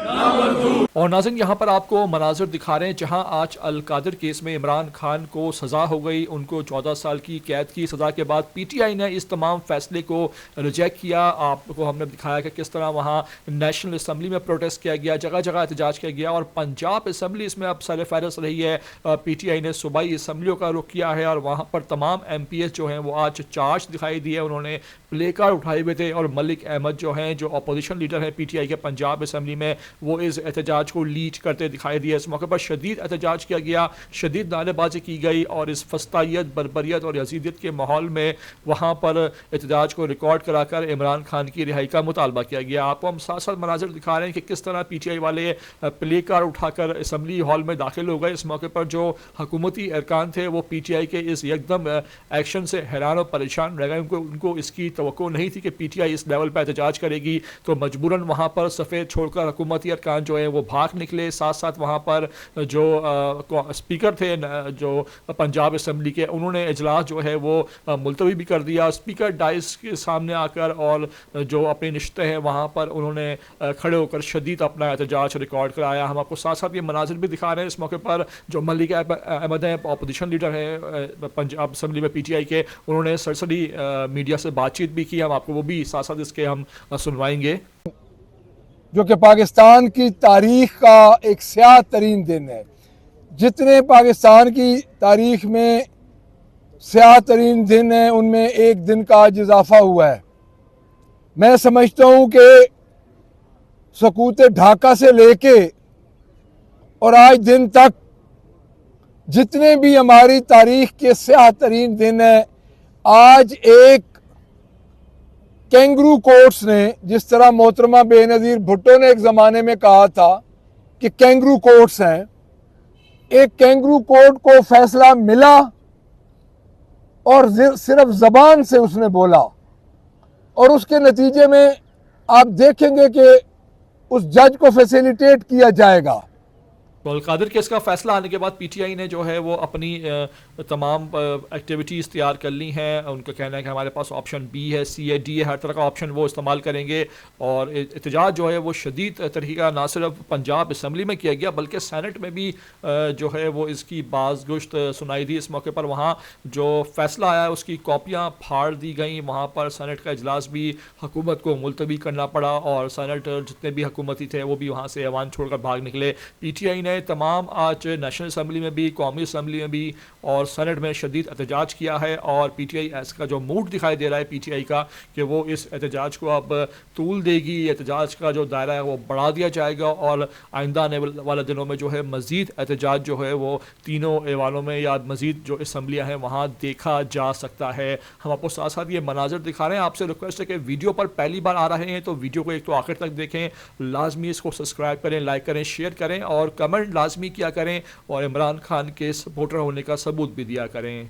اور ناظرین یہاں پر آپ کو مناظر دکھا رہے ہیں جہاں آج القادر کیس میں عمران خان کو سزا ہو گئی. ان کو 14 سال کی قید کی سزا کے بعد پی ٹی آئی نے اس تمام فیصلے کو ریجیکٹ کیا. آپ کو ہم نے دکھایا کہ کس طرح وہاں نیشنل اسمبلی میں پروٹیسٹ کیا گیا, جگہ جگہ احتجاج کیا گیا, اور پنجاب اسمبلی اس میں اب سر فہرست رہی ہے. پی ٹی آئی نے صوبائی اسمبلیوں کا رخ کیا ہے اور وہاں پر تمام ایم پی ایس جو ہیں وہ آج چارج دکھائی دیے. انہوں نے پلے کارڈ اٹھائے ہوئے تھے اور ملک احمد جو ہیں جو اپوزیشن لیڈر ہیں پی ٹی آئی کے پنجاب اسمبلی میں, وہ اس احتجاج کو لیڈ کرتے دکھائی دیے. اس موقع پر شدید احتجاج کیا گیا, شدید نعرے بازی کی گئی اور اس فسطائیت, بربریت اور یزیدیت کے ماحول میں وہاں پر احتجاج کو ریکارڈ کرا کر عمران خان کی رہائی کا مطالبہ کیا گیا. آپ کو ہم ساتھ ساتھ مناظر دکھا رہے ہیں کہ کس طرح پی ٹی آئی والے پلے کارڈ اٹھا کر اسمبلی ہال میں داخل ہو گئے. اس موقع پر جو حکومتی ارکان تھے وہ پی ٹی آئی کے اس یکدم ایکشن سے حیران اور پریشان رہ گئے. ان کو اس کی توقع نہیں تھی کہ P T I us level پہ احتجاج کرے گی, تو مجبوراً وہاں پر سفید چھوڑ کر حکومتی ارکان جو ہیں وہ بھاگ نکلے. ساتھ ساتھ وہاں پر جو اسپیکر تھے جو پنجاب اسمبلی کے, انہوں نے اجلاس جو ہے وہ ملتوی بھی کر دیا. اسپیکر ڈائس کے سامنے آ کر اور جو اپنی نشستیں ہیں وہاں پر انہوں نے کھڑے ہو کر شدید اپنا احتجاج ریکارڈ کرایا. ہم آپ کو ساتھ ساتھ یہ مناظر بھی دکھا رہے ہیں. اس موقع پر جو ملک احمد ہیں اپوزیشن لیڈر ہیں پنجاب اسمبلی میں پی ٹی آئی کے, انہوں نے سرسری میڈیا سے بات چیت بھی کی. ہم آپ کو وہ بھی ساتھ ساتھ اس کے ہم سنوائیں گے. جو کہ پاکستان کی تاریخ کا ایک سیاہ ترین دن ہے. جتنے پاکستان کی تاریخ میں سیاہ ترین دن ہیں ان میں ایک دن کا آج اضافہ ہوا ہے. میں سمجھتا ہوں کہ سقوط ڈھاکہ سے لے کے اور آج دن تک جتنے بھی ہماری تاریخ کے سیاہ ترین دن ہیں, آج ایک کینگرو کورٹس نے, جس طرح محترمہ بے نظیر بھٹو نے ایک زمانے میں کہا تھا کہ کینگرو کورٹس ہیں, ایک کینگرو کورٹ کو فیصلہ ملا اور صرف زبان سے اس نے بولا, اور اس کے نتیجے میں آپ دیکھیں گے کہ اس جج کو فیسیلیٹیٹ کیا جائے گا. تو القادر کیس کا فیصلہ آنے کے بعد پی ٹی آئی نے جو ہے وہ اپنی تمام ایکٹیویٹیز تیار کر لی ہیں. ان کا کہنا ہے کہ ہمارے پاس آپشن بی ہے, سی ہے, ڈی ہے, ہر طرح کا آپشن وہ استعمال کریں گے. اور احتجاج جو ہے وہ شدید طریقہ نہ صرف پنجاب اسمبلی میں کیا گیا بلکہ سینٹ میں بھی جو ہے وہ اس کی باز گشت سنائی دی. اس موقع پر وہاں جو فیصلہ آیا ہے اس کی کاپیاں پھاڑ دی گئیں. وہاں پر سینٹ کا اجلاس بھی حکومت کو ملتوی کرنا پڑا اور سینٹ جتنے بھی حکومتی تھے وہ بھی وہاں سے ایوان چھوڑ کر بھاگ نکلے. پی ٹی آئی نے تمام آج نیشنل اسمبلی میں بھی, قومی اسمبلی میں بھی اور سینٹ میں شدید احتجاج کیا ہے. اور پی ٹی آئی ایس کا جو موڈ دکھائی دے رہا ہے پی ٹی آئی کا کہ وہ اس احتجاج کو اب طول دے گی, احتجاج کا جو دائرہ ہے وہ بڑھا دیا جائے گا اور آئندہ آنے والے دنوں میں جو ہے مزید احتجاج جو ہے وہ تینوں ایوانوں میں یا مزید جو اسمبلیاں ہیں وہاں دیکھا جا سکتا ہے. ہم آپ کو ساتھ ساتھ یہ مناظر دکھا رہے ہیں. آپ سے ریکویسٹ ہے کہ ویڈیو پر پہلی بار آ رہے ہیں تو ویڈیو کو ایک تو آخر تک دیکھیں, لازمی اس کو سبسکرائب کریں, لائک کریں, شیئر کریں اور کمنٹ لازمی کیا کریں اور عمران خان کے سپورٹر ہونے کا ثبوت بھی دیا کریں.